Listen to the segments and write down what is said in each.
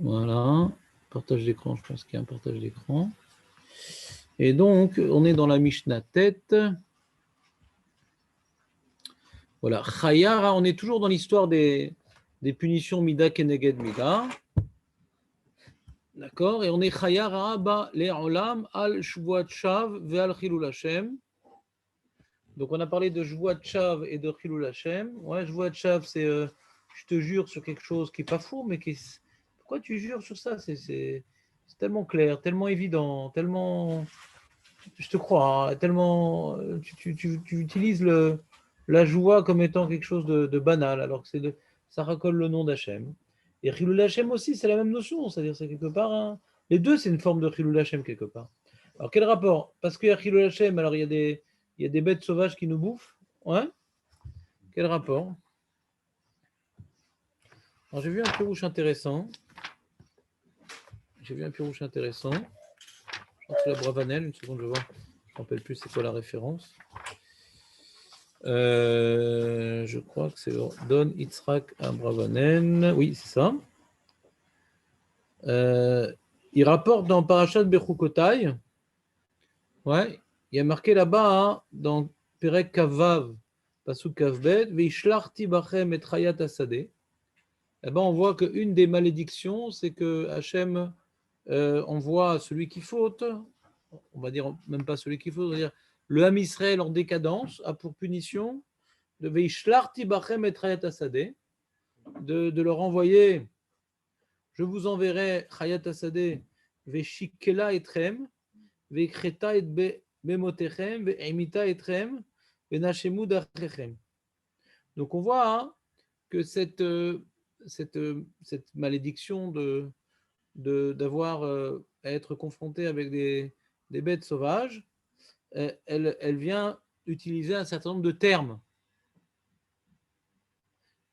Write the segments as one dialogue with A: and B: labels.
A: Voilà. Partage d'écran, je pense qu'il y a un partage d'écran. Et donc, on est dans la Mishnah tête. Voilà. Chayara, on est toujours dans l'histoire des punitions Mida Keneged Mida. D'accord. Et on est Chayara ba le'olam al shvuat shav ve'al chilul Hashem. Donc, on a parlé de shvuat shav et de chilul Hashem. Ouais, shvuat shav, c'est je te jure sur quelque chose qui n'est pas faux, mais qui. Pourquoi tu jures sur ça? C'est tellement clair, tellement évident, tellement. Je te crois, hein, tellement tu utilises la joie comme étant quelque chose de banal, alors que ça racole le nom d'Hachem. Et Chilul Hashem aussi, c'est la même notion, c'est-à-dire c'est quelque part, les deux, c'est une forme de Chilul Hashem quelque part. Alors quel rapport? Parce qu'il y a Chilul Hashem, alors il y a des bêtes sauvages qui nous bouffent, ouais? Quel rapport? Alors j'ai vu un pirouche intéressant. J'ai vu un pirouche intéressant. Je pense que c'est la Bravanel, une seconde, je vais voir. Je ne me rappelle plus c'est quoi la référence. Je crois que c'est Don Yitzhak Abravanen. Oui, c'est ça. Il rapporte dans Parashat Bechukotai. Ouais, il y a marqué là-bas, hein, dans Perek Kavav, Pasuk Kavbet, Veishlarti Bachem et Trayat Asadeh. Là-bas, on voit qu'une des malédictions, c'est que Hachem envoie celui qui faute, on va dire même pas celui qui faute, on va dire le Ham Israël en décadence a pour punition de Veishlarti Bachem et Trayat Asadeh, de leur envoyer, je vous enverrai Chayat Asadeh, Veshikela etrem, Vekreta et Bemotechem, Veimita etrem, Venashemu dachechem. Donc on voit, hein, que cette malédiction d'avoir à être confronté avec des bêtes sauvages, elle vient utiliser un certain nombre de termes.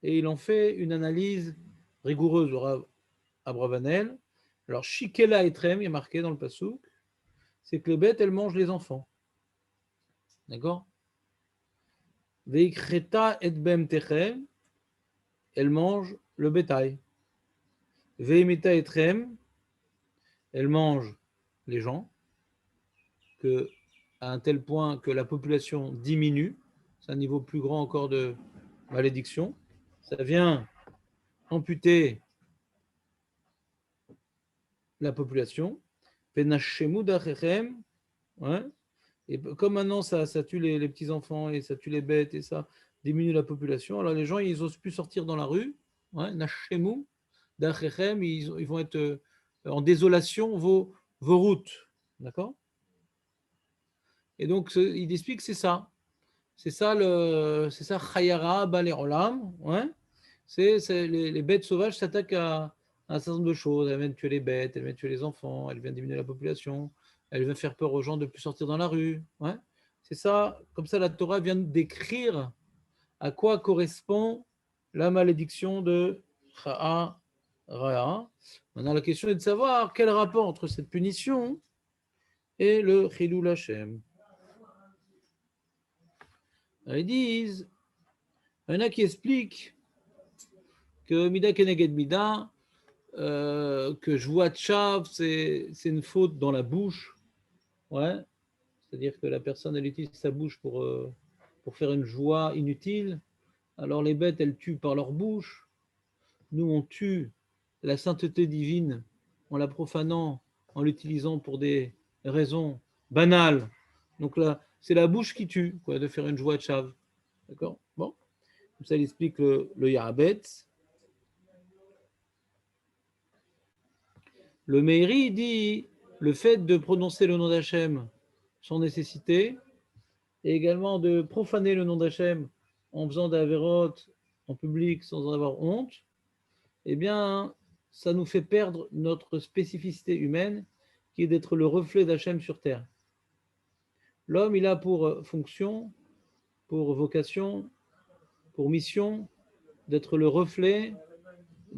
A: Et il en fait une analyse rigoureuse à Bravanel. Alors, Shikela et Trem, il est marqué dans le Passouk, c'est que les bêtes, elles mangent les enfants. D'accord? Veikreta et Bem Techem, elles mangent le bétail. Veimita et Trem, elles mangent les gens, à un tel point que la population diminue. C'est un niveau plus grand encore de malédiction. Ça vient amputer la population. Penashemu dachechem, ouais. Et comme maintenant ça tue les petits-enfants et ça tue les bêtes et ça diminue la population, alors les gens, ils n'osent plus sortir dans la rue. Ouais, Nashemu, Dachechem, ils vont être en désolation vos routes. D'accord? Et donc, il explique que c'est ça. C'est ça, Chayara, Bale Olam. Ouais. Les bêtes sauvages s'attaquent à un certain nombre de choses. Elles viennent tuer les bêtes, elles viennent tuer les enfants, elles viennent diminuer la population, elles viennent faire peur aux gens de ne plus sortir dans la rue. Ouais. C'est ça, comme ça, la Torah vient décrire à quoi correspond la malédiction de Cha'a Ra'a. Maintenant, la question est de savoir quel rapport entre cette punition et le Chilul Hashem. Ils disent, il y en a qui expliquent que Mida Keneged Mida, que Joua Tchav, c'est une faute dans la bouche. Ouais. C'est-à-dire que la personne, elle utilise sa bouche pour faire une joie inutile. Alors les bêtes, elles tuent par leur bouche. Nous, on tue la sainteté divine en la profanant, en l'utilisant pour des raisons banales. Donc là, c'est la bouche qui tue, quoi, de faire une joie Tchav. D'accord? Bon. Comme ça, il explique le Yarabetz. Le Meiri dit le fait de prononcer le nom d'Hachem sans nécessité et également de profaner le nom d'Hachem en faisant des avérotes en public sans en avoir honte, eh bien, ça nous fait perdre notre spécificité humaine qui est d'être le reflet d'Hachem sur terre. L'homme, il a pour fonction, pour vocation, pour mission d'être le reflet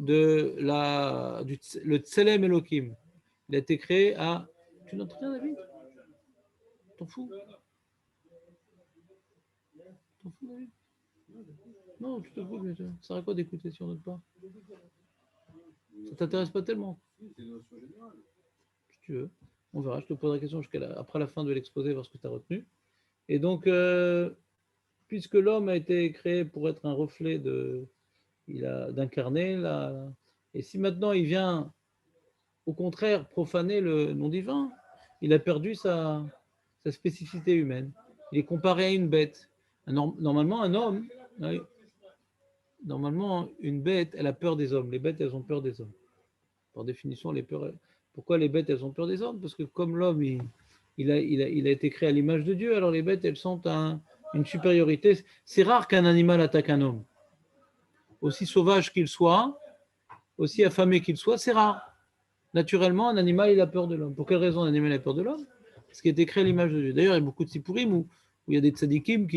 A: le Tselem Elohim. Il a été créé à. Tu n'entends rien, David? T'en fous? T'en fous, David? Non, tu te fous, mais ça sert à quoi d'écouter si on n'aime pas? Ça ne t'intéresse pas tellement,
B: C'est une notion générale.
A: si tu veux. On verra, je te poserai la question après la fin de l'exposé, voir ce que tu as retenu. Et donc, puisque l'homme a été créé pour être un reflet d'incarner, et si maintenant il vient, au contraire, profaner le nom divin, il a perdu sa spécificité humaine. Il est comparé à une bête. Normalement, un homme, normalement, une bête, elle a peur des hommes. Les bêtes, elles ont peur des hommes. Par définition, pourquoi les bêtes, elles ont peur des hommes? Parce que comme l'homme, il a été créé à l'image de Dieu, alors les bêtes, elles sont une supériorité. C'est rare qu'un animal attaque un homme. Aussi sauvage qu'il soit, aussi affamé qu'il soit, c'est rare. Naturellement, un animal, il a peur de l'homme. Pour quelle raison un animal a peur de l'homme? Parce qu'il a été créé à l'image de Dieu. D'ailleurs, il y a beaucoup de sipurim où il y a des tzadikim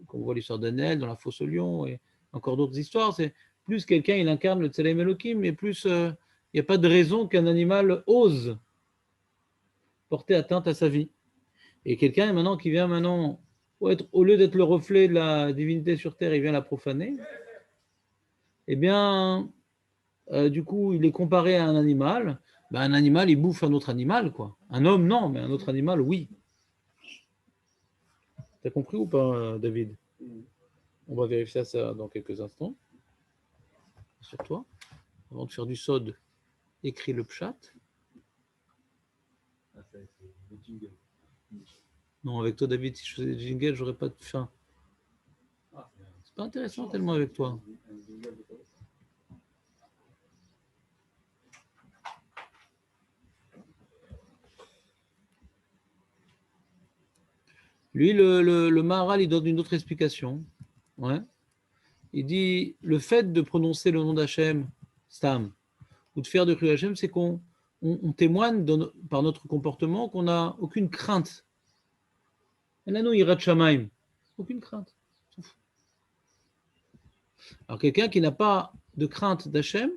A: qu'on voit l'histoire d'Anel dans la fosse au lion et encore d'autres histoires. C'est plus quelqu'un, il incarne le Tselem Elohim, mais plus il n'y a pas de raison qu'un animal ose porter atteinte à sa vie. Et quelqu'un maintenant qui vient maintenant, au lieu d'être le reflet de la divinité sur terre, il vient la profaner, eh bien, du coup, il est comparé à un animal. Ben, un animal, il bouffe un autre animal, quoi. Un homme, non, mais un autre animal, oui. T'as compris ou pas, David? On va vérifier ça dans quelques instants. Sur toi. Avant de faire du sod, écris le pshat. Non, avec toi, David, si je faisais des jingles, j'aurais pas de faim. C'est pas intéressant tellement avec toi. Lui, le Maharal, il donne une autre explication. Ouais. Il dit, le fait de prononcer le nom d'Hachem, Stam, ou de faire de Cru Hachem, c'est qu'on témoigne par notre comportement qu'on n'a aucune crainte. Aucune crainte. Alors quelqu'un qui n'a pas de crainte d'Hachem,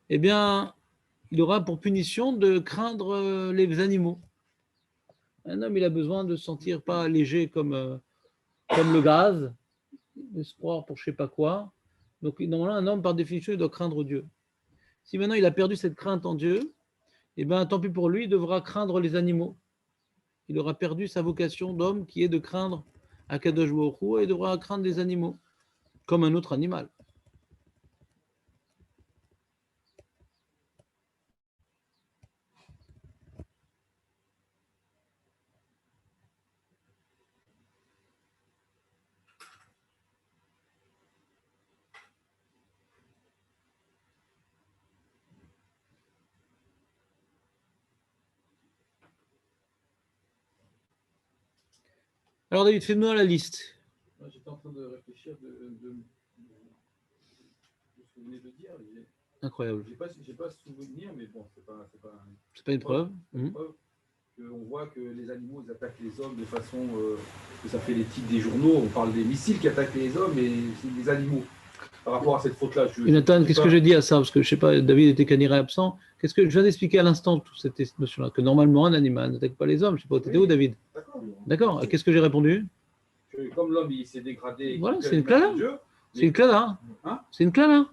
A: eh bien, il aura pour punition de craindre les animaux. Un homme, il a besoin de se sentir pas léger comme le gaz, de se croire pour je sais pas quoi. Donc normalement, un homme, par définition, il doit craindre Dieu. Si maintenant il a perdu cette crainte en Dieu, eh bien, tant pis pour lui, il devra craindre les animaux. Il aura perdu sa vocation d'homme qui est de craindre Akadosh Baruch Hu et devra craindre les animaux, comme un autre animal. Alors David, fais-nous la liste.
B: Moi, j'étais en train de réfléchir de ce que vous venez de dire.
A: Incroyable.
B: J'ai pas souvenir, mais bon, c'est pas
A: une preuve.
B: On voit que les animaux ils attaquent les hommes de façon que ça fait les titres des journaux. On parle des missiles qui attaquent les hommes et c'est les animaux. Par rapport à cette faute-là,
A: Nathan, qu'est-ce que je dis à ça? Parce que je sais pas, David était caniré absent. Qu'est-ce que je viens d'expliquer à l'instant, toute cette notion-là, que normalement un animal n'attaque pas les hommes. Je sais pas, t'étais où, David? D'accord. Qu'est-ce que j'ai répondu?
B: Comme l'homme il s'est dégradé.
A: Voilà, c'est une clala. C'est une clala.
B: Hein?
A: C'est une clala.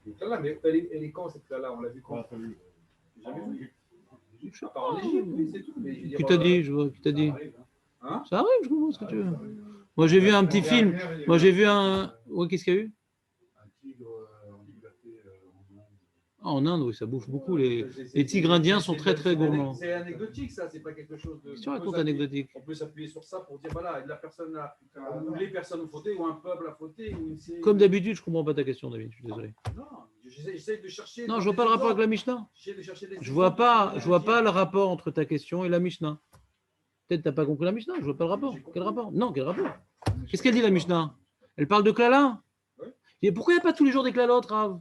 B: Une clala, mais elle est quand cette clala? On l'a vu quand? Jamais vu. En Égypte, oui, c'est tout.
A: Qui t'a dit? Qui t'a dit?
B: Hein?
A: Ça arrive, je comprends ce que tu veux. Moi, j'ai vu un petit film. Moi, j'ai vu un. Ouais, qu'est-ce qu'il y a eu?
B: Un tigre en liberté en Inde.
A: En Inde, oui, ça bouffe beaucoup. Les tigres indiens sont très, très gourmands.
B: C'est anecdotique, ça, c'est pas quelque chose de.
A: Qu'est-ce que tu racontes anecdotique?
B: On peut s'appuyer sur ça pour dire, voilà, la personne ou les personnes ont fauté, ou un peuple a fauté, ou une.
A: Comme d'habitude, je comprends pas ta question, David, je suis désolé.
B: Non, j'essaie de chercher.
A: Non, je vois pas le rapport avec la Mishnah. Je vois pas le rapport entre ta question et la Mishnah. Peut-être t'as pas compris la Mishnah, je vois pas le rapport. Quel rapport? Non, quel rapport? Qu'est-ce qu'elle dit la Mishnah? Elle parle de klala. Et pourquoi il n'y a pas tous les jours des klalotes, Rav?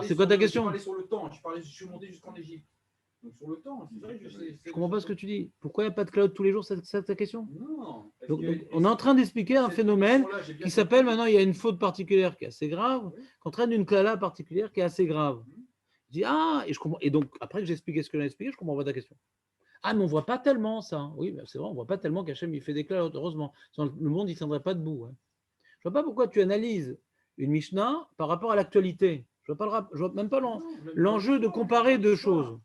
A: C'est quoi ta question?
B: Je parlais sur le temps, je suis monté jusqu'en Égypte. Donc sur le temps, c'est vrai,
A: je comprends pas ce que tu dis. Pourquoi il n'y a pas de cloud tous les jours, c'est ça ta question?
B: Non.
A: Donc, on est en train d'expliquer un phénomène qui s'appelle maintenant, il y a une faute particulière qui est assez grave, qu'entraîne une klala particulière qui est assez grave. Je dis, ah, et je comprends. Et donc, après que j'ai expliqué ce que j'ai expliqué, je comprends pas ta question. Ah, mais on ne voit pas tellement ça. Oui, c'est vrai, on ne voit pas tellement qu'Hachem il fait des clouds, heureusement. Sinon, le monde, il ne tiendrait pas debout. Hein. Je ne vois pas pourquoi tu analyses une Mishnah par rapport à l'actualité. Je Je vois même pas l'enjeu de comparer deux choses.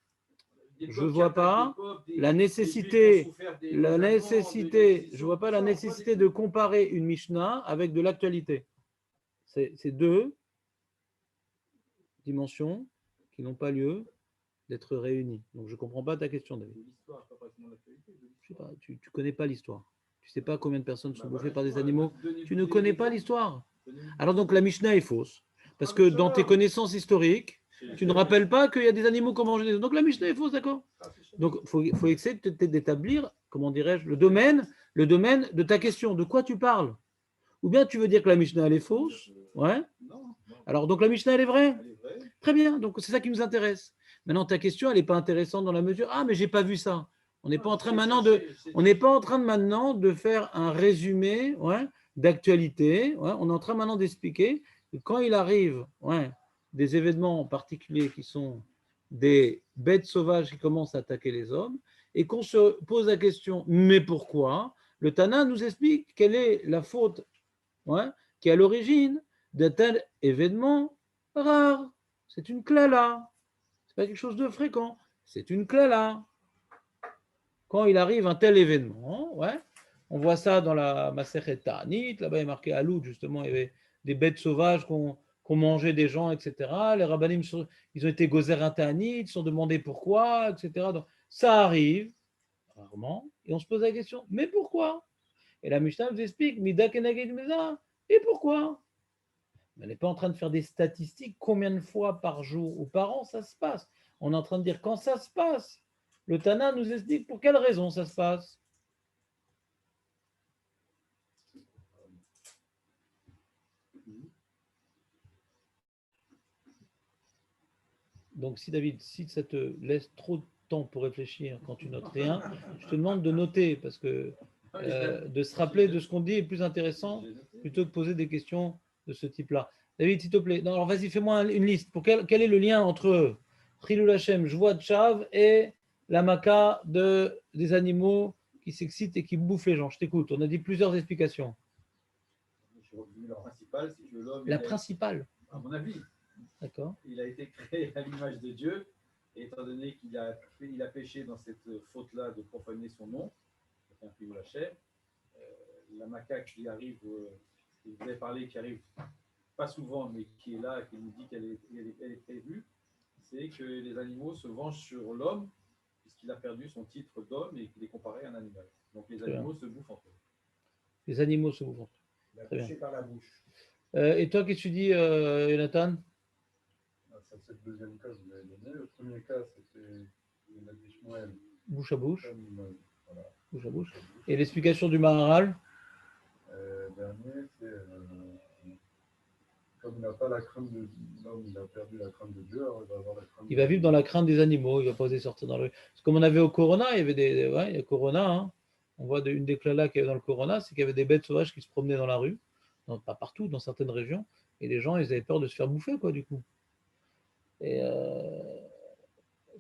A: Je ne vois pas la nécessité, je vois pas la nécessité de comparer une Mishnah avec de l'actualité. C'est deux dimensions qui n'ont pas lieu d'être réunies. Donc je ne comprends pas ta question, David. Je sais pas, tu ne connais pas l'histoire. Tu ne sais pas combien de personnes sont bouffées par des animaux. Tu ne connais pas l'histoire. Alors donc la Mishnah est fausse. Parce que dans tes connaissances historiques, tu ne rappelles pas qu'il y a des animaux qui ont mangé des... Donc la Mishnah est fausse, d'accord? Donc il faut essayer d'établir, comment dirais-je, le domaine de ta question. De quoi tu parles? Ou bien tu veux dire que la Mishnah elle est fausse? Ouais. Alors donc la Mishnah elle est vraie? Très bien, donc c'est ça qui nous intéresse. Maintenant ta question elle n'est pas intéressante dans la mesure, ah mais j'ai pas vu ça. On n'est pas en train maintenant de faire un résumé, ouais, d'actualité. Ouais. On est en train maintenant d'expliquer que quand il arrive, ouais, des événements particuliers qui sont des bêtes sauvages qui commencent à attaquer les hommes et qu'on se pose la question, mais pourquoi? Le Tana nous explique quelle est la faute, ouais, qui est à l'origine d'un tel événement rare. C'est une klala. C'est pas quelque chose de fréquent. C'est une klala. Quand il arrive un tel événement, ouais, on voit ça dans la Masechet Ta'anit, là-bas il est marqué Aloud, justement, il y avait des bêtes sauvages qu'on mangeait des gens, etc. Les rabbanim, ils ont été gozer un Ta'anit, ils se sont demandé pourquoi, etc. Donc, ça arrive, rarement, et on se pose la question, mais pourquoi? Et la Mishnah nous explique, Mida keneged Mida, et pourquoi? On n'est pas en train de faire des statistiques, combien de fois par jour ou par an ça se passe. On est en train de dire quand ça se passe. Le Tana nous explique pour quelle raison ça se passe. Donc si David, si ça te laisse trop de temps pour réfléchir quand tu notes rien, je te demande de noter parce que de se rappeler de ce qu'on dit est plus intéressant plutôt que de poser des questions de ce type-là. David, s'il te plaît, non, alors vas-y, fais-moi une liste. Quel est le lien entre Chilul Hashem, joie de Chav, et la maca des animaux qui s'excitent et qui bouffent les gens? Je t'écoute, on a dit plusieurs explications.
B: La principale, c'est que l'homme.
A: La principale.
B: À mon avis.
A: D'accord.
B: Il a été créé à l'image de Dieu, et étant donné qu'il a péché dans cette faute-là de profaner son nom, c'est un Chilul Hashem, la macaque qui arrive, vous avez parlé, qui arrive pas souvent, mais qui est là, qui nous dit qu'elle est prévue, c'est que les animaux se vengent sur l'homme, puisqu'il a perdu son titre d'homme et qu'il est comparé à un animal. Donc les animaux se bouffent entre eux. Les animaux se bouffent entre eux.
C: Il a touché par la bouche.
A: Et toi, qu'est-ce que tu dis, Jonathan?
D: Ça, c'est le deuxième cas que vous avez donné. Le premier cas, c'était la Shmuel.
A: Bouche à bouche.
D: Voilà.
A: Bouche à bouche. Et l'explication du Maharal?
D: Dernier, c'est comme il n'a pas la crainte de l'homme, il a perdu la crainte de Dieu, alors il va avoir la crainte.
A: Il va vivre dans la crainte des animaux, il ne va pas oser sortir dans le rue. C'est comme on avait au Corona, il y avait il y a Corona, hein. On voit une des clalas qu'il y avait dans le Corona, c'est qu'il y avait des bêtes sauvages qui se promenaient dans la rue, pas partout, dans certaines régions, et les gens, ils avaient peur de se faire bouffer, quoi, du coup. Et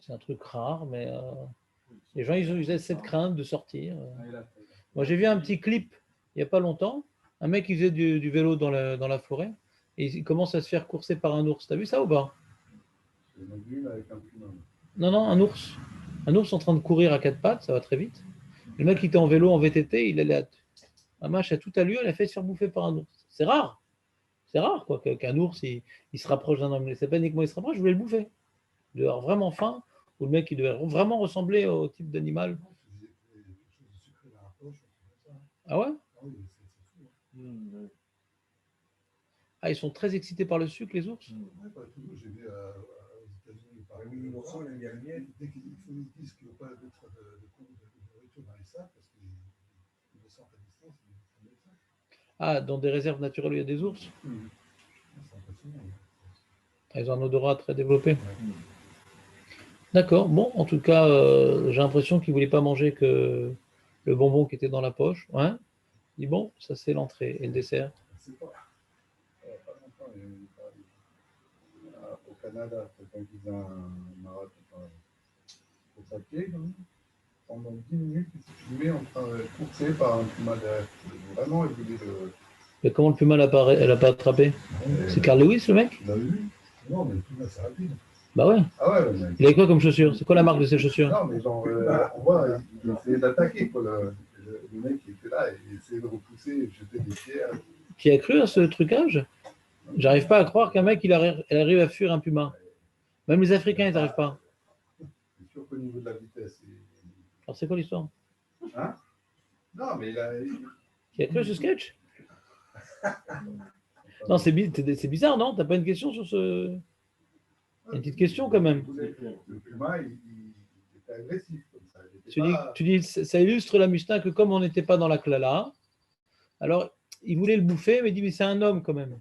A: c'est un truc rare, mais les gens, ils avaient cette crainte de sortir. Moi, j'ai vu un petit clip, il n'y a pas longtemps, un mec qui faisait du vélo dans la forêt, et il commence à se faire courser par un ours. T'as vu ça ou pas?
D: Avec un puma.
A: Non, un ours. Un ours en train de courir à quatre pattes, ça va très vite. Le mec qui était en vélo, en VTT, il allait à match à toute allure, il a fait se faire bouffer par un ours. C'est rare. C'est rare, quoi, qu'un ours, il se rapproche d'un homme. C'est pas uniquement il se rapproche, je voulais le bouffer. Il devait avoir vraiment faim, ou le mec, il devait vraiment ressembler au type d'animal. Ah ouais? Ah, ils sont très excités par le sucre, les ours?
D: J'ai vu aux États-Unis, par exemple, dès qu'ils disent qu'il ne faut pas mettre de nourriture dans les sacs, parce qu'ils le sentent à distance, ils mettent ça.
A: Ah, dans des réserves naturelles où il y a des ours?
D: C'est impressionnant.
A: Ils ont un odorat très développé. D'accord. Bon, en tout cas, j'ai l'impression qu'ils ne voulaient pas manger que le bonbon qui était dans la poche. Ouais. Il dit bon, ça c'est l'entrée. Et le dessert?
D: C'est pas longtemps. Au Canada, quelqu'un qui faisait un marathon au papier, pendant 10 minutes, il s'est filmé en train de courser par un puma derrière. Vraiment, il voulait le.
A: Mais comment le puma elle n'a pas attrapé? C'est Carl Lewis, le mec?
D: Vous l'avez vu? Non, mais tout là, c'est rapide.
A: Bah ouais.
C: Ah ouais, mais...
A: Il avait quoi comme chaussures? C'est quoi la marque de ses chaussures?
C: Non, mais genre, on voit, il essayait d'attaquer, quoi. Le mec qui était là, il essayait de repousser, jeter des pierres.
A: Qui a cru à ce trucage? J'arrive pas à croire qu'un mec, il arrive à fuir un puma. Même les Africains, ils n'arrivent pas.
C: C'est sûr qu'au niveau de la vitesse.
A: Alors c'est quoi l'histoire?
C: Hein? Non, mais il a.
A: Qui a cru à ce sketch? Non, c'est bizarre, non? T'as pas une question sur ce... Une petite question quand même.
C: Le puma, il était agressif comme ça.
A: Tu dis, ça illustre la Mishnah que comme on n'était pas dans la klala, alors il voulait le bouffer, mais il dit, mais c'est un homme quand même.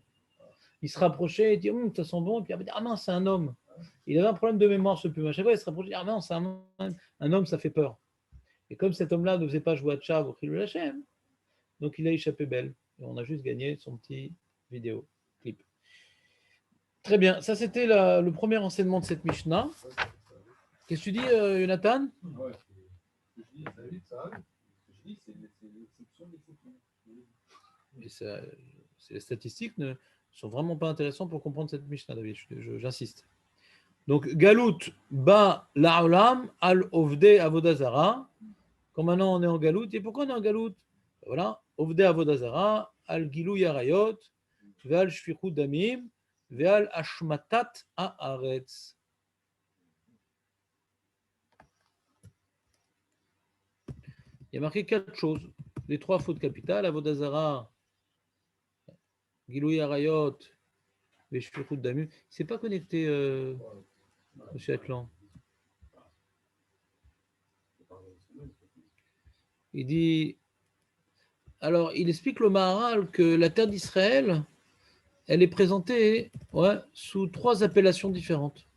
A: Il se rapprochait, il dit, ça sent bon, et puis il dit, ah mince, c'est un homme. Il avait un problème de mémoire, ce puma. À chaque fois, il se rapprochait, ah mince, c'est un homme, ça fait peur. Et comme cet homme-là ne faisait pas jouer à Tchav au Khilul Hashem, donc il a échappé belle. Et on a juste gagné son petit vidéo clip. Très bien, ça c'était le premier enseignement de cette Mishnah. Qu'est-ce que tu dis, Jonathan?
B: Ouais, ce que je dis, ça arrive, ça arrive. Ce que je dis, c'est l'exception de l'exception.
A: Les statistiques ne sont vraiment pas intéressantes pour comprendre cette Mishnah, David, j'insiste. Donc, Galout ba la'olam al ovde avodazara. Quand maintenant on est en Galout, et pourquoi on est en Galout? Voilà, ovde avodazara, al gilou yarayot, ve'al shfichut damim, ve'al ashmatat haaretz. Il y a marqué 4 choses. Les 3 fautes capitales, avodazara, gilou yarayot, ve'shfichut damim. C'est pas connecté, Monsieur Atlan. Il dit, alors il explique le Maharal que la terre d'Israël, elle est présentée sous 3 appellations différentes.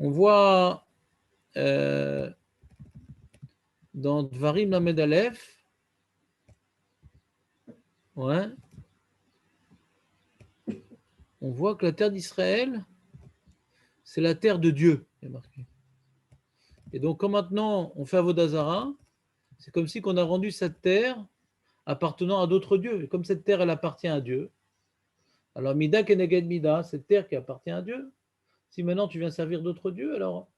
A: On voit dans Dvarim Lamed Aleph, on voit que la terre d'Israël, c'est la terre de Dieu, il est marqué. Et donc, comme maintenant on fait Avodazara, c'est comme si on a rendu cette terre appartenant à d'autres dieux. Et comme cette terre, elle appartient à Dieu, alors Mida Keneged Mida, cette terre qui appartient à Dieu, si maintenant tu viens servir d'autres dieux, alors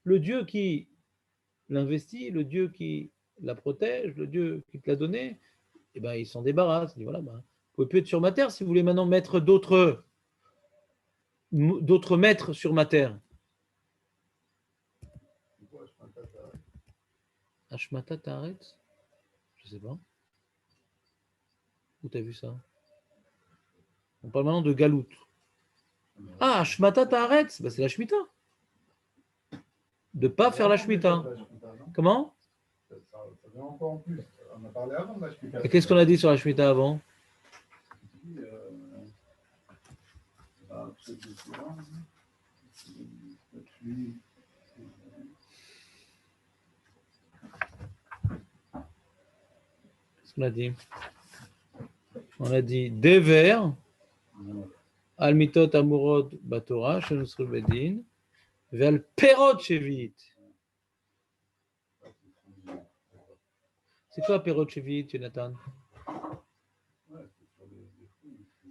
A: le Dieu qui l'investit, le Dieu qui la protège, le Dieu qui te l'a donné, eh ben, il s'en débarrasse. Il dit, voilà, vous ne pouvez plus être sur ma terre si vous voulez maintenant mettre d'autres maîtres sur ma terre. Ashmata Ta'aretz? Je ne sais pas. Où tu as vu ça? On parle maintenant de Galout. Ah, Ashmata Ta'aretz, c'est la Shemitah. De ne pas faire la Shemitah. Comment?
C: Ça vient encore en plus. On a parlé avant de la Shemitah.
A: Et qu'est-ce qu'on a dit sur la Shemitah avant? Qu'est-ce qu'on a dit? On a dit Dever, Almitot Amurot Batora, Shenusru Bedin, Vel Perot Shevit. C'est quoi Perot Shevit, Jonathan?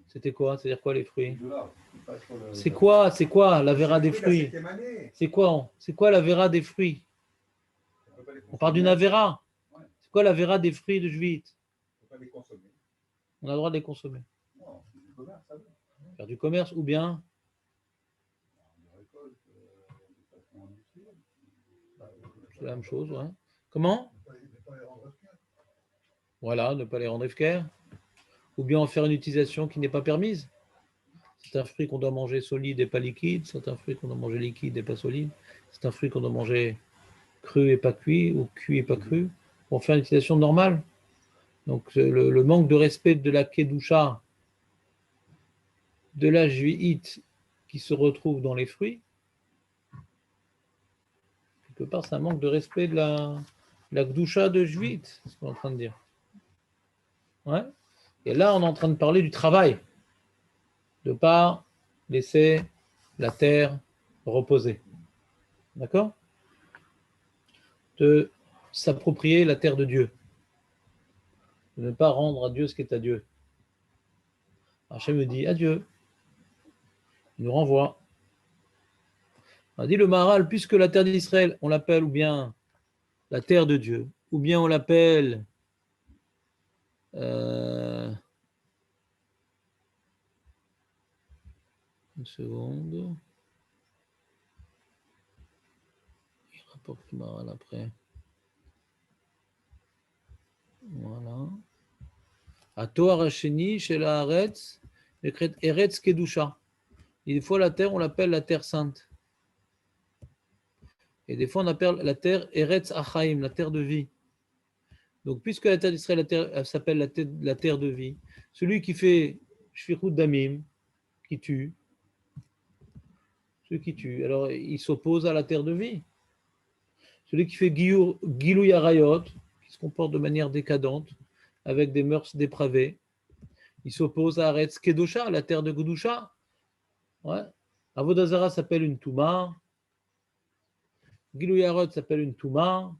A: C'était quoi? C'est-à-dire quoi les fruits? C'est quoi la vera des fruits? C'est quoi la vera des fruits? On parle d'une avera. C'est quoi la vera des fruits de Jvit? On a le droit de les consommer. Faire du commerce ou bien c'est la même chose, ouais. Comment? Voilà, ne pas les rendre efker. Ou bien en faire une utilisation qui n'est pas permise. C'est un fruit qu'on doit manger solide et pas liquide. C'est un fruit qu'on doit manger liquide et pas solide. C'est un fruit qu'on doit manger cru et pas cuit, ou cuit et pas cru. Pour faire une utilisation normale. Donc le manque de respect de la kedusha, de la juite qui se retrouve dans les fruits, quelque part c'est un manque de respect de la kedusha de juite, c'est ce qu'on est en train de dire. Ouais. Et là on est en train de parler du travail, de ne pas laisser la terre reposer. D'accord? De s'approprier la terre de Dieu. De ne pas rendre à Dieu ce qui est à Dieu. Hachem me dit adieu. Il nous renvoie. On a dit le Maharal, puisque la terre d'Israël, on l'appelle ou bien la terre de Dieu, ou bien on l'appelle une seconde. Il rapporte le Maharal après. Voilà. À Toar Hasheni, chez la Haaretz, l'écrit Eretz Kedusha. Et des fois, la terre, on l'appelle la terre sainte. Et des fois, on appelle la terre Eretz Achaim, la terre de vie. Donc, puisque la terre d'Israël s'appelle la terre de vie, celui qui fait Shfichut Damim, qui tue, celui qui tue, alors il s'oppose à la terre de vie. Celui qui fait Gilou Yarayot, qui se comporte de manière décadente, avec des mœurs dépravées, il s'oppose à Eretz Kedusha, la terre de Kedusha. Ouais. Avodazara s'appelle une Touma. Gilou Yarayot s'appelle une Touma.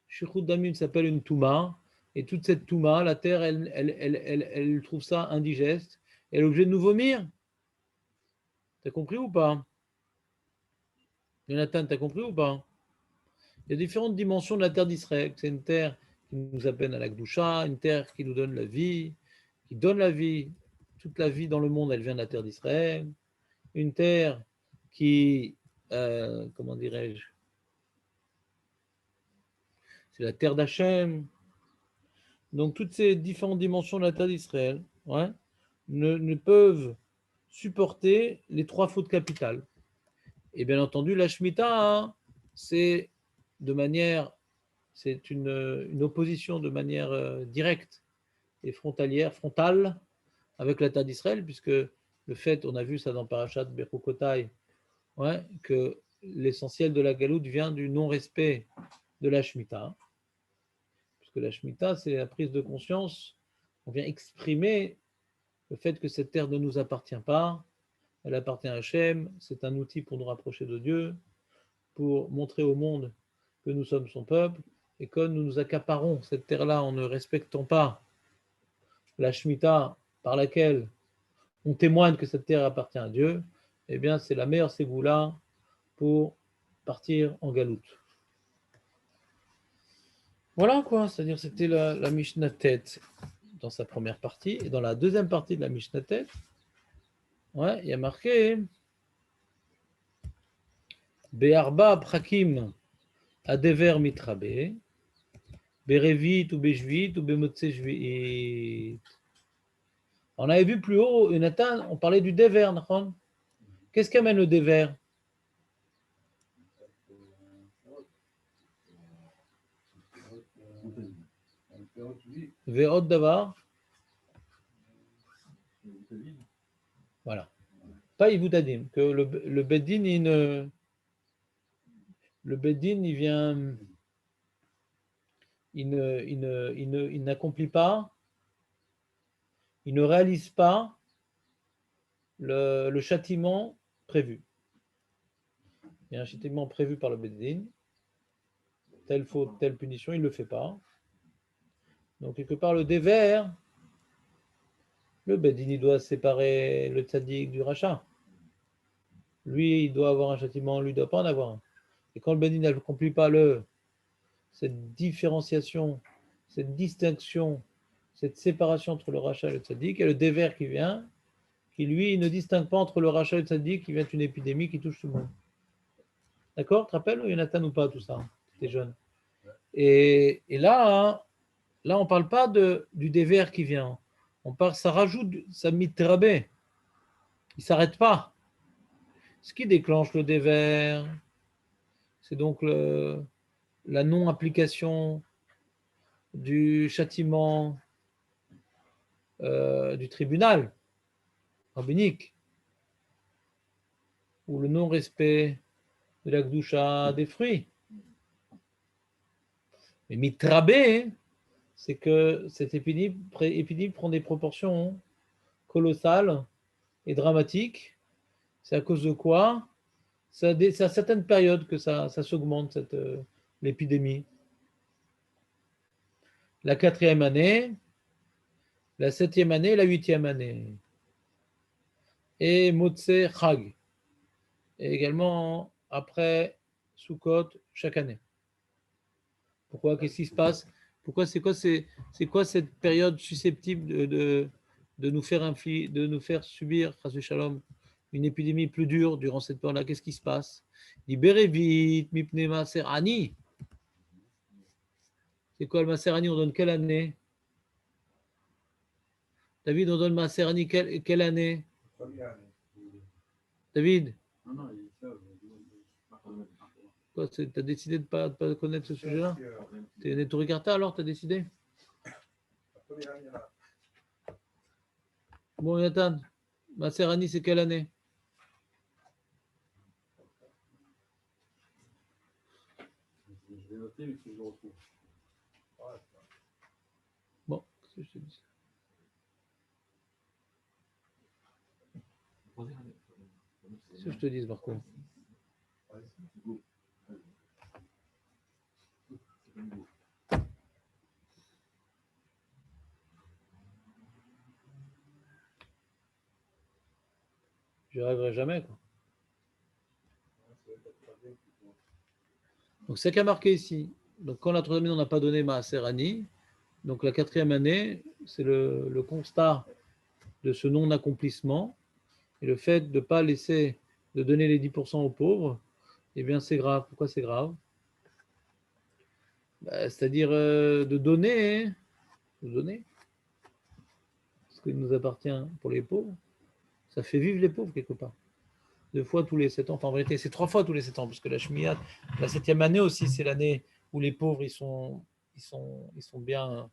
A: Shfichut Damim s'appelle une Touma. Et toute cette Touma, la terre, elle trouve ça indigeste. Elle est obligée de nous vomir. T'as compris ou pas? Jonathan, t'as compris ou pas? Il y a différentes dimensions de la terre d'Israël. C'est une terre qui nous appelle à la Gdusha, une terre qui nous donne la vie, qui donne la vie. Toute la vie dans le monde, elle vient de la terre d'Israël. Une terre qui, comment dirais-je, c'est la terre d'Hachem. Donc toutes ces différentes dimensions de la terre d'Israël, ouais, ne peuvent supporter les trois fautes capitales. Et bien entendu, la Shemitah, hein, c'est une opposition de manière directe et frontale avec la terre d'Israël, puisque le fait, on a vu ça dans Parashat Bechukotai, ouais, que l'essentiel de la galoute vient du non-respect de la Shemitah. Puisque la Shemitah, c'est la prise de conscience, on vient exprimer le fait que cette terre ne nous appartient pas, elle appartient à Hachem, c'est un outil pour nous rapprocher de Dieu, pour montrer au monde que nous sommes son peuple, et que nous nous accaparons cette terre-là en ne respectant pas la Shemitah par laquelle on témoigne que cette terre appartient à Dieu, eh bien c'est la meilleure ségoula pour partir en galoute. Voilà quoi, c'est-à-dire c'était la Mishnah Tête dans sa première partie, et dans la deuxième partie de la Mishnah Tête, ouais, il y a marqué Be'arba prakim adever mitrabe, Berevit ou Bejvit ou Bemotse Jvit. On avait vu plus haut, Jonathan, on parlait du déver, non? Qu'est-ce qu'amène le déver? Ve'od davar. Voilà. Pas Ivoutadim, que le Beddin, il vient, il n'accomplit pas, il ne réalise pas le châtiment prévu. Il y a un châtiment prévu par le Beddin, telle faute, telle punition, il ne le fait pas. Donc, quelque part, le déver, le Beddin, il doit séparer le tzaddik du rachat. Lui, il doit avoir un châtiment, lui, il ne doit pas en avoir un. Et quand le Beddin n'accomplit pas cette différenciation, cette distinction, cette séparation entre le rachat et le tzaddik, et le déver qui vient, qui lui ne distingue pas entre le rachat et le tzaddik, qui vient une épidémie qui touche tout le monde. D'accord? Tu te rappelles, Jonathan, ou pas, tout ça? Tu es jeune. Et là, on ne parle pas du déver qui vient. Ça rajoute, ça mitrabé. Il ne s'arrête pas. Ce qui déclenche le déver, c'est donc la non-application du châtiment du tribunal rabbinique, ou le non-respect de la Gdusha des fruits. Mais mitrabé, c'est que cette épidémie prend des proportions colossales et dramatiques. C'est à cause de quoi? C'est à certaines périodes que ça s'augmente, l'épidémie. La 4e année, la 7e année et la 8e année. et Motsé Chag. Et également après Sukkot chaque année. Pourquoi? Qu'est-ce qui se passe? Pourquoi? C'est quoi cette période susceptible de nous faire subir, chas v'shalom, une épidémie plus dure durant cette période-là? Qu'est-ce qui se passe? Libérez vite, mipne maaser ani. C'est quoi le maaser ani? On donne quelle année? David, on donne maaser ani quelle année? David?
B: Non, il ça.
A: Tu as décidé de ne pas connaître ce sujet-là? Tu es Nettori Karta alors, tu as décidé? Bon, Nathan, Maserani, c'est quelle année?
B: Je vais noter, mais si je le retrouve.
A: Bon, qu'est-ce que je te dis? Qu'est-ce que je te dis, Marco? Je n'y arriverai jamais, quoi. Donc, c'est qu'à marquer ici. Donc, quand la troisième année, on n'a pas donné Maaserani, donc la quatrième année, c'est le constat de ce non-accomplissement et le fait de ne pas laisser, de donner les 10% aux pauvres, eh bien, c'est grave. Pourquoi c'est grave? C'est-à-dire de donner ce qui nous appartient pour les pauvres. Ça fait vivre les pauvres quelque part. 2 fois tous les 7 ans. Enfin, en vérité, c'est 3 fois tous les 7 ans, parce que la Shmiyat, la 7e année aussi, c'est l'année où les pauvres ils sont bien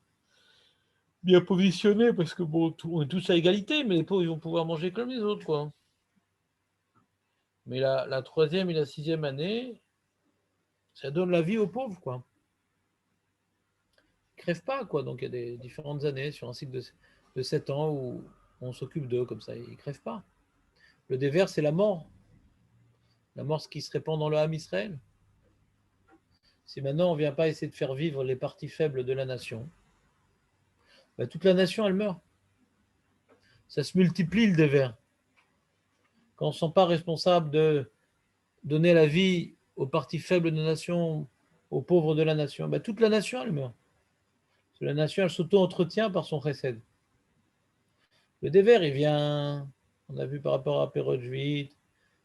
A: positionnés, parce que bon, on est tous à égalité, mais les pauvres ils vont pouvoir manger comme les autres, quoi. Mais la 3e et la 6e année, ça donne la vie aux pauvres, quoi. Ils ne crèvent pas, quoi. Donc il y a des différentes années sur un cycle de 7 ans où on s'occupe d'eux comme ça, ils ne crèvent pas. Le dévers, c'est la mort. La mort, ce qui se répand dans le Ham Israël. Si maintenant on ne vient pas essayer de faire vivre les parties faibles de la nation, ben, toute la nation, elle meurt. Ça se multiplie le dévers. Quand on ne se sent pas responsable de donner la vie aux parties faibles de la nation, aux pauvres de la nation, ben, toute la nation, elle meurt. Parce que la nation, elle s'auto-entretient par son chesed. Le dévers, il vient, on a vu par rapport à Perot-Juit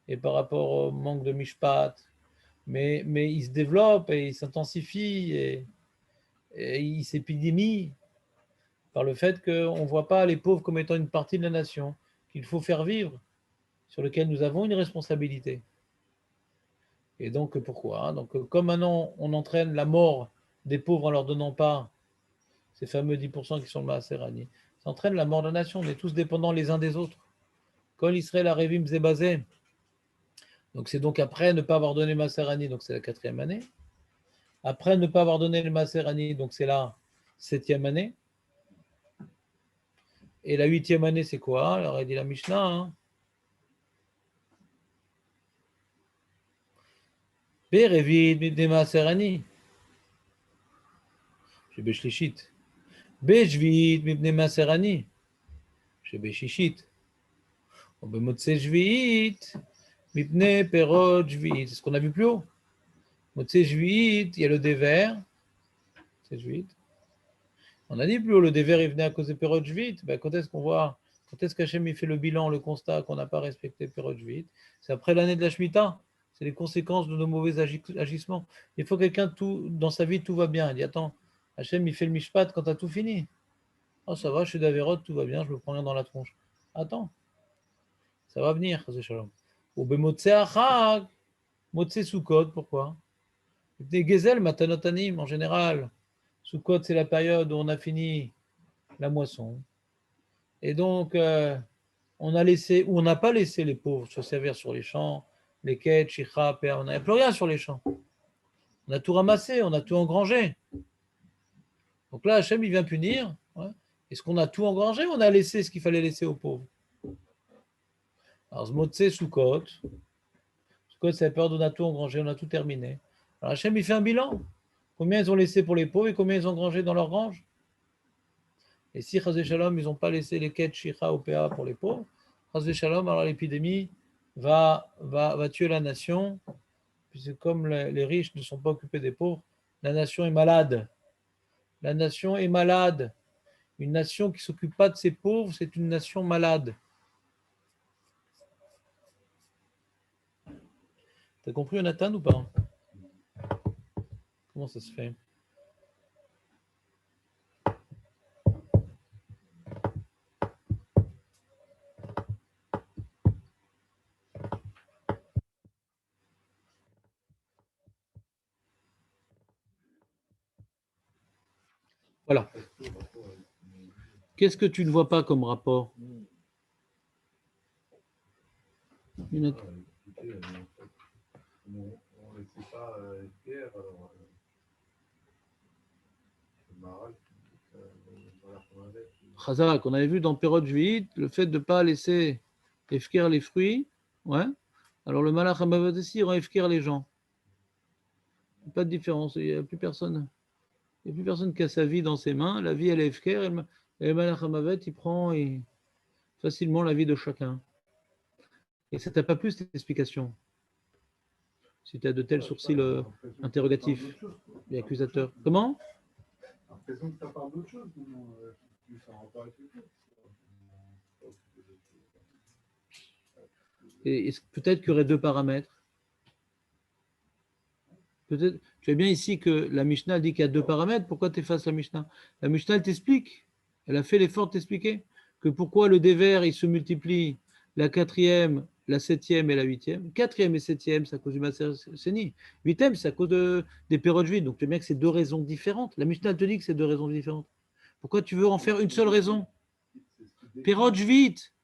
A: et par rapport au manque de mishpat, mais il se développe et il s'intensifie et il s'épidémie par le fait qu'on ne voit pas les pauvres comme étant une partie de la nation, qu'il faut faire vivre, sur lequel nous avons une responsabilité. Et donc, pourquoi? Donc, comme maintenant on entraîne la mort des pauvres en leur donnant pas ces fameux 10% qui sont le Maaserani, ça entraîne la mort de la nation. On est tous dépendants les uns des autres. Kol Israël Arevim Zebazé. Donc, c'est donc après ne pas avoir donné Maaserani, donc c'est la 4e année. Après ne pas avoir donné le Maaserani, donc c'est la 7e année. Et la 8e année, c'est quoi? Alors, il dit la Mishnah. Hein. Berevit mipne Maaserani. Shebeshlichit. Beshvit mipne Maaserani. Shebeshishit. Bemotse Shvit mipne Perot Shvit. C'est ce qu'on a vu plus haut. Motse Shvit, il y a le dévers. C'est Shvit. On a dit plus haut, le dévers est venu à cause de Perot Shvit. Ben, quand est-ce qu'on voit, quand est-ce qu'Hachem il fait le bilan, le constat qu'on n'a pas respecté Perot Shvit? C'est après l'année de la Shemitah. C'est les conséquences de nos mauvais agissements. Il faut quelqu'un, tout, dans sa vie, tout va bien. Il dit, attends, Hachem, il fait le mishpat quand tu as tout fini. Oh, ça va, je suis d'Averot, tout va bien, je me prends rien dans la tronche. Attends, ça va venir, Ou bemotse achag, motse Sukkot, pourquoi? Des gezel matanotanim, en général. Sukkot, c'est la période où on a fini la moisson. Et donc, on a laissé, ou on n'a pas laissé les pauvres se servir sur les champs, les quêtes, chicha, père, on n'avait plus rien sur les champs. On a tout ramassé, on a tout engrangé. Donc là, Hachem, il vient punir. Ouais. Est-ce qu'on a tout engrangé ou on a laissé ce qu'il fallait laisser aux pauvres? Alors, Zmotse Sukkot. Sukkot, c'est la période où on a tout engrangé, on a tout terminé. Alors Hachem, il fait un bilan. Combien ils ont laissé pour les pauvres et combien ils ont engrangé dans leur grange? Et si, Chazé Shalom, ils n'ont pas laissé les quêtes, chicha, OPA pour les pauvres, Chas v'shalom, alors l'épidémie va tuer la nation, puisque comme les riches ne sont pas occupés des pauvres, la nation est malade. La nation est malade. Une nation qui ne s'occupe pas de ses pauvres, c'est une nation malade. T'as compris, Jonathan, ou pas? Comment ça se fait? Voilà. Qu'est-ce que tu ne vois pas comme rapport? Une autre-
C: Écoutez, en fait, on ne laissait pas Pierre, alors c'est Maral qui dit que voilà, qu'on avait.
A: Chazak, on avait vu dans Pérod Juit le fait de ne pas laisser efker les fruits. Ouais. Alors le Malach Hamavet aussi rend efker les gens. Pas de différence. Il n'y a plus personne. Il n'y a plus personne qui a sa vie dans ses mains. La vie, elle est efker. Et le Malach Hamavet, il prend facilement la vie de chacun. Et ça t'a pas plu cette explication? Si tu as de tels sourcils interrogatifs et accusateurs. Comment?
C: J'ai l'impression que ça parle d'autre chose, plus en rapport avec les choses.
A: Et peut-être qu'il y aurait deux paramètres. Peut-être. Tu vois bien ici que la Mishnah dit qu'il y a deux paramètres. Pourquoi tu effaces la Mishnah? La Mishnah, elle t'explique. Elle a fait l'effort de t'expliquer que pourquoi le dévers, il se multiplie la quatrième, la septième et la huitième. Quatrième et septième, c'est à cause du Maser Seni. Huitième, c'est à cause des périodes juives. Donc tu vois bien que c'est deux raisons différentes. La Mishnah te dit que c'est deux raisons différentes. Pourquoi tu veux en faire une seule raison? Pérode vite.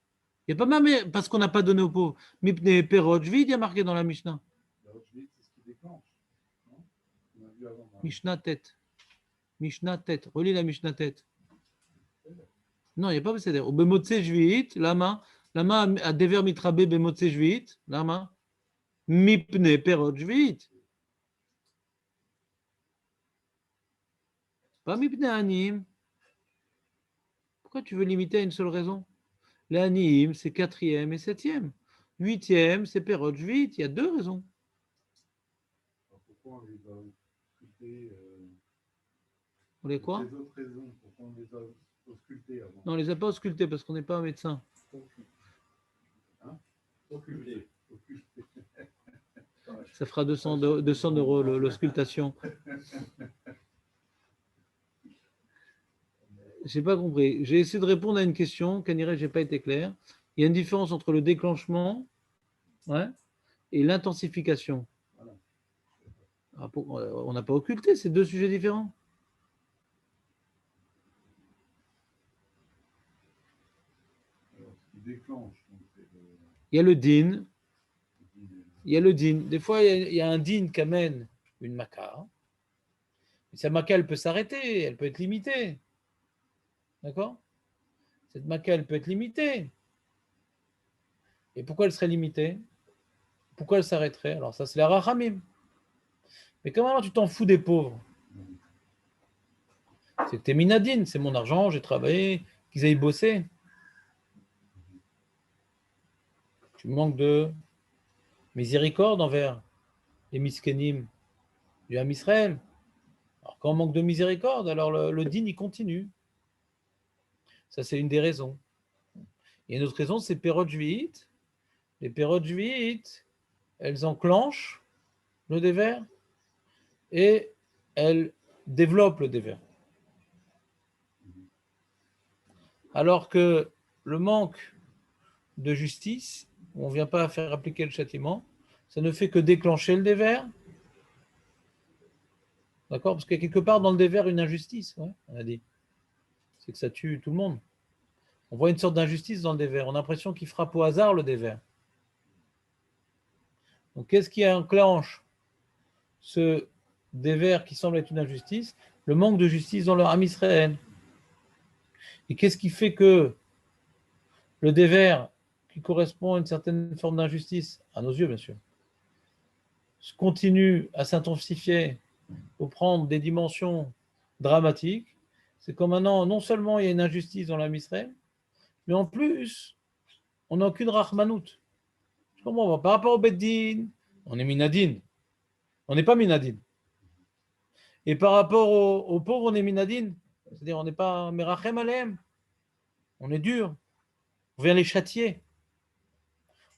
A: Il n'y a pas même parce qu'on n'a pas donné aux pauvres. Mais pérode vite, il y a marqué dans la Mishnah.
C: C'est ce qui déclenche. On a vu avant.
A: Mishnah tête. Mishnah tête. Relis la Mishnah tête. Non, il n'y a pas Besséder. Au Bemotse Jviit, lama a dever mitrabe Bemotse Jviit, lama mipne perot Jviit. Pas mipne anim. Pourquoi tu veux limiter à une seule raison? Les anim, c'est quatrième et septième. Huitième, c'est perot Jviit. Il y a deux raisons.
C: Pourquoi on les a auscultés
A: On les quoi?
C: Les autres raisons, pourquoi on les a auscultés avant?
A: Non, on ne les a pas auscultés parce qu'on n'est pas un médecin.
C: Hein? Occultés.
A: Ça fera 200 euros l'auscultation. Je n'ai pas compris. J'ai essayé de répondre à une question, Kaniré, je n'ai pas été clair. Il y a une différence entre le déclenchement, ouais, et l'intensification.
C: Voilà.
A: On n'a pas occulté, c'est deux sujets différents.
C: Alors, ce qui déclenche, donc,
A: Il y a le din. Il y a le din. Des fois, il y a un din qui amène une maca. Cette maca, elle peut s'arrêter, elle peut être limitée. D'accord? Cette maca, elle peut être limitée. Et pourquoi elle serait limitée? Pourquoi elle s'arrêterait? Alors ça, c'est la rachamim. Mais comment tu t'en fous des pauvres? C'est que t'es minadine, c'est mon argent, j'ai travaillé, qu'ils aillent bosser. Tu manques de miséricorde envers les miskenim du Ham Israël. Alors quand on manque de miséricorde, alors le din, il continue. Ça, c'est une des raisons. Et une autre raison, c'est pérod juillet. Les pérodes juivites, elles enclenchent le dévers et elles développent le dévers. Alors que le manque de justice, où on ne vient pas faire appliquer le châtiment, ça ne fait que déclencher le dévers. D'accord? Parce qu'il y a quelque part dans le dévers une injustice, ouais, on a dit. C'est que ça tue tout le monde. On voit une sorte d'injustice dans le dévers. On a l'impression qu'il frappe au hasard le dévers. Donc qu'est-ce qui enclenche ce dévers qui semble être une injustice? Le manque de justice dans leur Ham Israël. Et qu'est-ce qui fait que le dévers, qui correspond à une certaine forme d'injustice, à nos yeux bien sûr, continue à s'intensifier pour prendre des dimensions dramatiques? C'est comme maintenant, non seulement il y a une injustice dans l'Am Israël, mais en plus, on n'a aucune rachmanout. Je comprends. Par rapport au Beddin, on est minadin. On n'est pas minadin. Et par rapport aux pauvres, on est minadin. C'est-à-dire, on n'est pas merachem aleem. On est dur. On vient les châtier.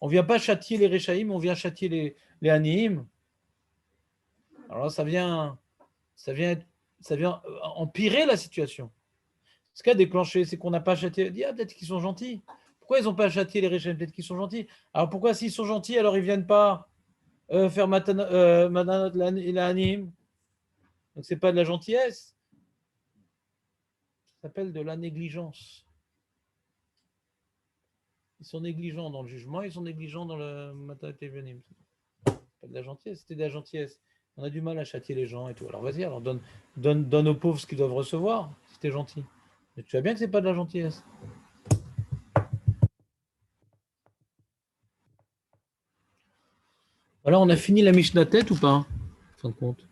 A: On ne vient pas châtier les Réchaïm, on vient châtier les Aniim. Alors ça vient empirer la situation. Ce qui a déclenché, c'est qu'on n'a pas châtié. Ah, peut-être qu'ils sont gentils. Pourquoi ils n'ont pas châtié les Réchaïm? Peut-être qu'ils sont gentils. Alors pourquoi s'ils sont gentils, alors ils ne viennent pas faire Matanot et la Aniim? Donc ce n'est pas de la gentillesse. Ça s'appelle de la négligence. Ils sont négligents dans le jugement, ils sont négligents dans le Matanot et Aniim. Pas de la gentillesse, c'était de la gentillesse. On a du mal à châtier les gens et tout. Alors vas-y, alors donne aux pauvres ce qu'ils doivent recevoir, si t'es gentil. Mais tu vois bien que c'est pas de la gentillesse. Voilà, on a fini la Mishnah tête ou pas, en fin de compte?